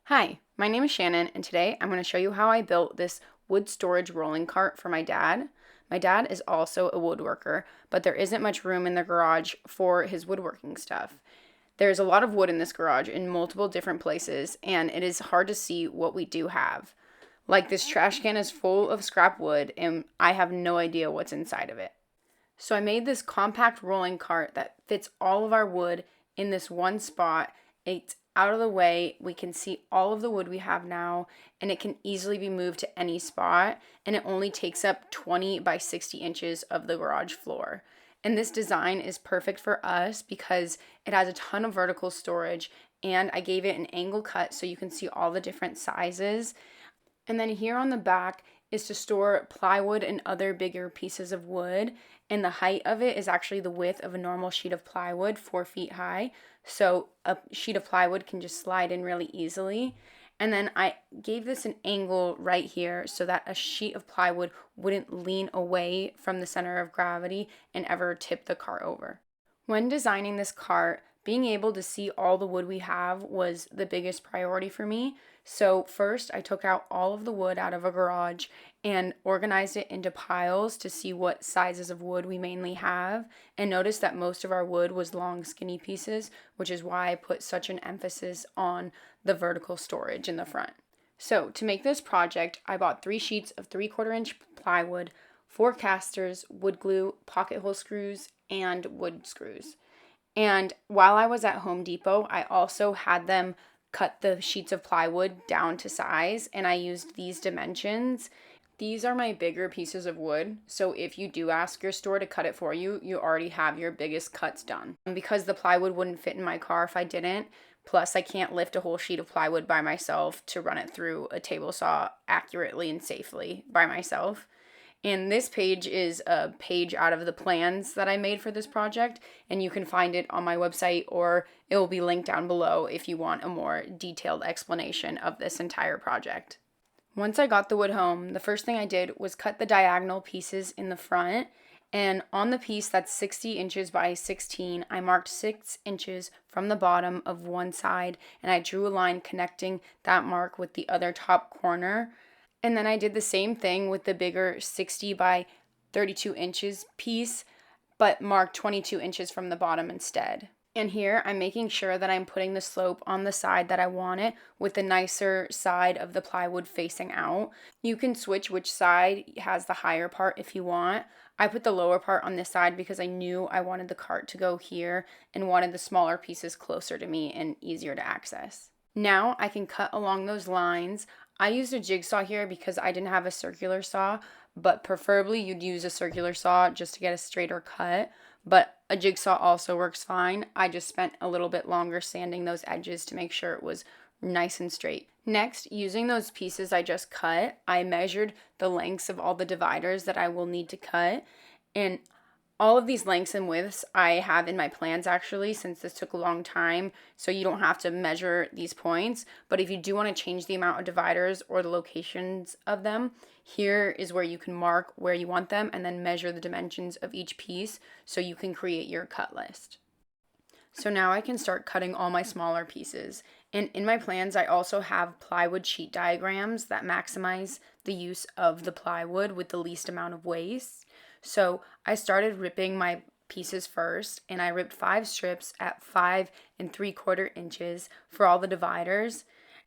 Hi, my name is Shannon, and today I'm going to show you how I built this wood storage rolling cart for my dad. My dad is also a woodworker, but there isn't much room in the garage for his woodworking stuff. There's a lot of wood in this garage in multiple different places, and it is hard to see what we do have. Like, this trash can is full of scrap wood, and I have no idea what's inside of it. So I made this compact rolling cart that fits all of our wood in this one spot. It's out of the way. We can see all of the wood we have now, and it can easily be moved to any spot, and it only takes up 20 by 60 inches of the garage floor. And this design is perfect for us because it has a ton of vertical storage, and I gave it an angle cut so you can see all the different sizes. And then here on the back is to store plywood and other bigger pieces of wood. And the height of it is actually the width of a normal sheet of plywood, 4 feet high. So a sheet of plywood can just slide in really easily. And then I gave this an angle right here so that a sheet of plywood wouldn't lean away from the center of gravity and ever tip the cart over. When designing this cart, being able to see all the wood we have was the biggest priority for me. So first, I took out all of the wood out of a garage and organized it into piles to see what sizes of wood we mainly have, and noticed that most of our wood was long, skinny pieces, which is why I put such an emphasis on the vertical storage in the front. So to make this project, I bought 3 sheets of 3/4 inch plywood, 4 casters, wood glue, pocket hole screws, and wood screws. And while I was at Home Depot, I also had them cut the sheets of plywood down to size, and I used these dimensions. These are my bigger pieces of wood, so if you do ask your store to cut it for you, you already have your biggest cuts done. And because the plywood wouldn't fit in my car if I didn't, plus I can't lift a whole sheet of plywood by myself to run it through a table saw accurately and safely by myself. And this page is a page out of the plans that I made for this project, and you can find it on my website, or it will be linked down below if you want a more detailed explanation of this entire project. Once I got the wood home, the first thing I did was cut the diagonal pieces in the front, and on the piece that's 60 inches by 16, I marked 6 inches from the bottom of one side, and I drew a line connecting that mark with the other top corner. And then I did the same thing with the bigger 60 by 32 inches piece, but marked 22 inches from the bottom instead. And here I'm making sure that I'm putting the slope on the side that I want it, with the nicer side of the plywood facing out. You can switch which side has the higher part if you want. I put the lower part on this side because I knew I wanted the cart to go here and wanted the smaller pieces closer to me and easier to access. Now I can cut along those lines. I used a jigsaw here because I didn't have a circular saw, but preferably you'd use a circular saw just to get a straighter cut, but a jigsaw also works fine. I just spent a little bit longer sanding those edges to make sure it was nice and straight. Next, using those pieces I just cut, I measured the lengths of all the dividers that I will need to cut, and all of these lengths and widths I have in my plans actually, since this took a long time, so you don't have to measure these points. But if you do want to change the amount of dividers or the locations of them, here is where you can mark where you want them and then measure the dimensions of each piece so you can create your cut list. So now I can start cutting all my smaller pieces. And in my plans, I also have plywood sheet diagrams that maximize the use of the plywood with the least amount of waste. So I started ripping my pieces first, and I ripped 5 strips at 5 3/4 inches for all the dividers.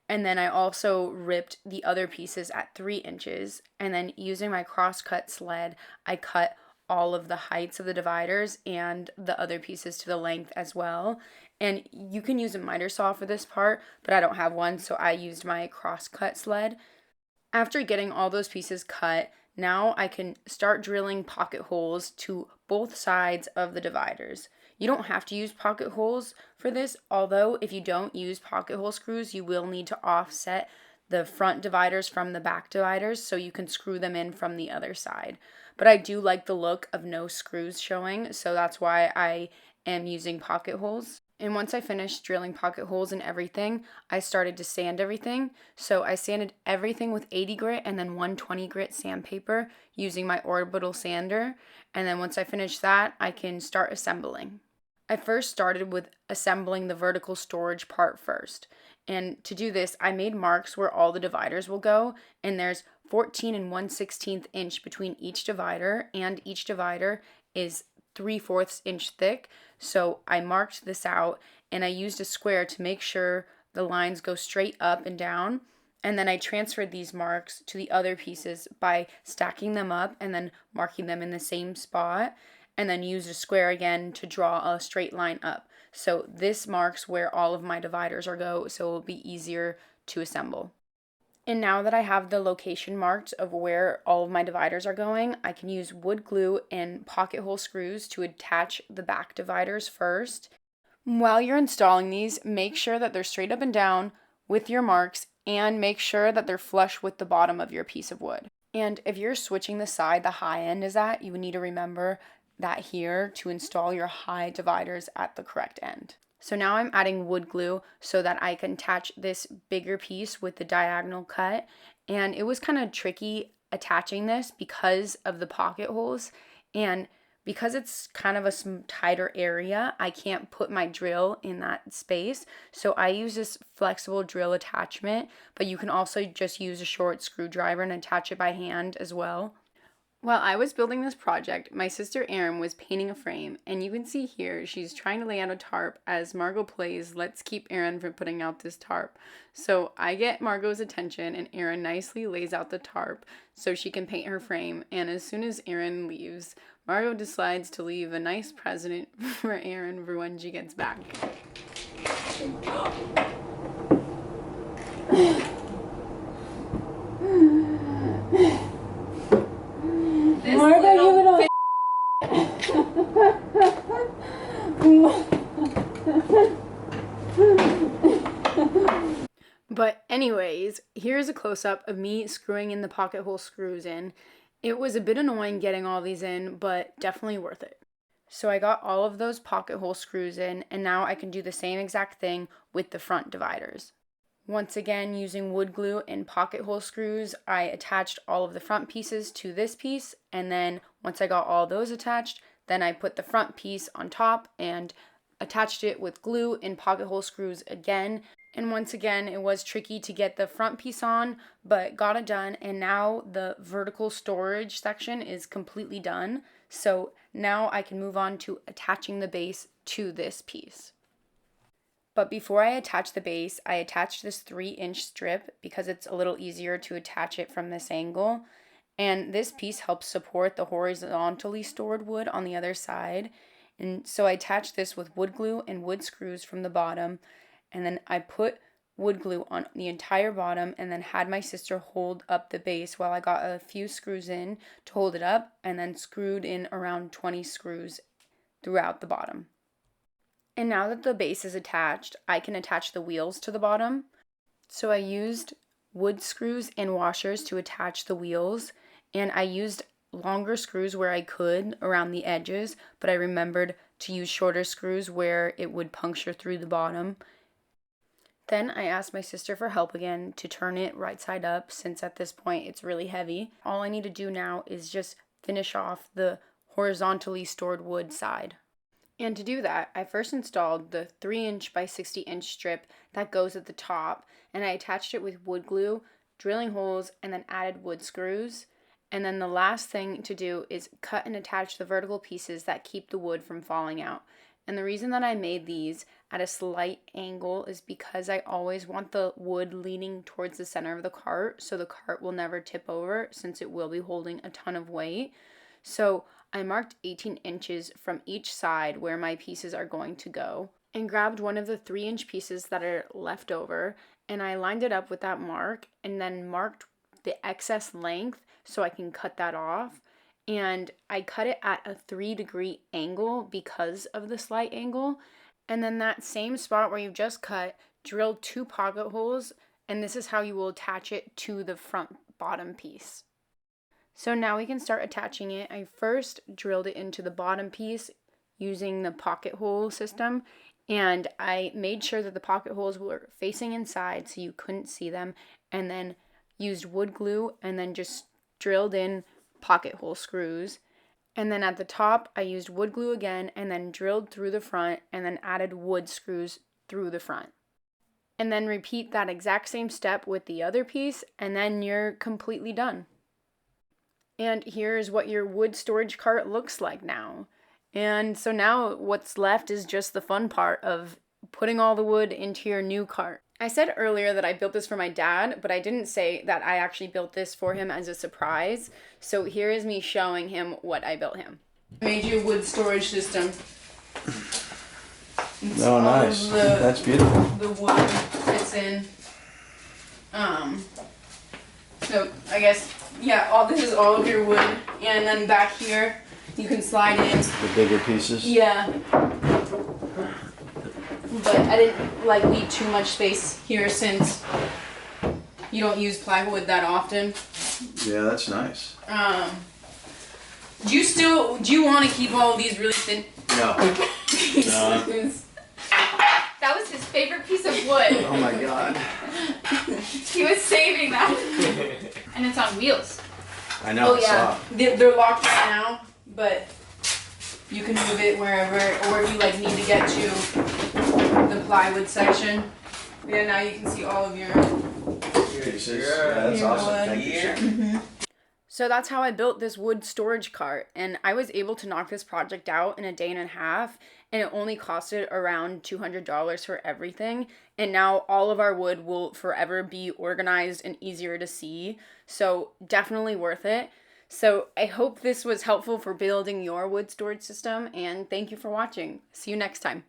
And then I also ripped the other pieces at 3 inches. And then using my crosscut sled, I cut all of the heights of the dividers and the other pieces to the length as well. And you can use a miter saw for this part, but I don't have one, so I used my crosscut sled. After getting all those pieces cut, now I can start drilling pocket holes to both sides of the dividers. You don't have to use pocket holes for this, although if you don't use pocket hole screws, you will need to offset the front dividers from the back dividers so you can screw them in from the other side. But I do like the look of no screws showing, so that's why I am using pocket holes. And once I finished drilling pocket holes and everything, I started to sand everything. So I sanded everything with 80 grit and then 120 grit sandpaper using my orbital sander. And then once I finish that, I can start assembling. I first started with assembling the vertical storage part first. And to do this, I made marks where all the dividers will go, and there's 14 and 1/16 inch between each divider, and each divider is 3/4 inch thick. So I marked this out, and I used a square to make sure the lines go straight up and down. And then I transferred these marks to the other pieces by stacking them up and then marking them in the same spot, and then used a square again to draw a straight line up. So this marks where all of my dividers are go, so it will be easier to assemble. And now that I have the location marked of where all of my dividers are going, I can use wood glue and pocket hole screws to attach the back dividers first. While you're installing these, make sure that they're straight up and down with your marks, and make sure that they're flush with the bottom of your piece of wood. And if you're switching the side the high end is at, you need to remember that here to install your high dividers at the correct end. So now I'm adding wood glue so that I can attach this bigger piece with the diagonal cut. And it was kind of tricky attaching this because of the pocket holes, and because it's kind of a tighter area, I can't put my drill in that space. So I use this flexible drill attachment, but you can also just use a short screwdriver and attach it by hand as well. While I was building this project, my sister Erin was painting a frame, and you can see here she's trying to lay out a tarp as Margot plays Let's Keep Erin from putting out this tarp. So I get Margot's attention, and Erin nicely lays out the tarp so she can paint her frame, and as soon as Erin leaves, Margot decides to leave a nice present for Erin for when she gets back. But anyways, here's a close-up of me screwing in the pocket hole screws in. It was a bit annoying getting all these in, but definitely worth it. So I got all of those pocket hole screws in, and now I can do the same exact thing with the front dividers. Once again, using wood glue and pocket hole screws, I attached all of the front pieces to this piece, and then once I got all those attached, then I put the front piece on top and attached it with glue and pocket hole screws again. And once again, it was tricky to get the front piece on, but got it done, and now the vertical storage section is completely done. So now I can move on to attaching the base to this piece. But before I attach the base, I attached this 3-inch strip because it's a little easier to attach it from this angle. And this piece helps support the horizontally stored wood on the other side. And so I attached this with wood glue and wood screws from the bottom. And then I put wood glue on the entire bottom, and then had my sister hold up the base while I got a few screws in to hold it up, and then screwed in around 20 screws throughout the bottom. And now that the base is attached, I can attach the wheels to the bottom. So I used wood screws and washers to attach the wheels, and I used longer screws where I could around the edges, but I remembered to use shorter screws where it would puncture through the bottom. Then I asked my sister for help again to turn it right side up, since at this point it's really heavy. All I need to do now is just finish off the horizontally stored wood side. And to do that, I first installed the 3-inch by 60-inch strip that goes at the top, and I attached it with wood glue, drilling holes, and then added wood screws. And then the last thing to do is cut and attach the vertical pieces that keep the wood from falling out. And the reason that I made these at a slight angle is because I always want the wood leaning towards the center of the cart, so the cart will never tip over since it will be holding a ton of weight. So I marked 18 inches from each side where my pieces are going to go, and grabbed one of the 3-inch pieces that are left over, and I lined it up with that mark, and then marked the excess length so I can cut that off. And I cut it at a 3-degree angle because of the slight angle. And then that same spot where you just cut, drill 2 pocket holes, and this is how you will attach it to the front bottom piece. So now we can start attaching it. I first drilled it into the bottom piece using the pocket hole system, and I made sure that the pocket holes were facing inside so you couldn't see them, and then used wood glue and then just drilled in pocket hole screws. And then at the top, I used wood glue again and then drilled through the front and then added wood screws through the front. And then repeat that exact same step with the other piece, and then you're completely done. And here's what your wood storage cart looks like now. And so now what's left is just the fun part of putting all the wood into your new cart. I said earlier that I built this for my dad, but I didn't say that I actually built this for him as a surprise. So here is me showing him what I built him. I made you a wood storage system. Oh, nice. That's beautiful. The wood fits in. So I guess, yeah, this is all of your wood. And then back here, you can slide in the bigger pieces. Yeah. But I didn't leave too much space here since you don't use plywood that often. Yeah, that's nice. Do you want to keep all of these really thin? No. No. That was his favorite piece of wood. Oh my God. He was saving that. And it's on wheels. I know. Oh yeah. They're locked right now, but you can move it wherever, or if you need to get to the plywood section. Yeah, now you can see all of your pieces. Yeah, that's awesome. Thank you, sir. Mm-hmm. So that's how I built this wood storage cart, and I was able to knock this project out in a day and a half, and it only costed around $200 for everything, and now all of our wood will forever be organized and easier to see, so definitely worth it. So I hope this was helpful for building your wood storage system, and thank you for watching. See you next time.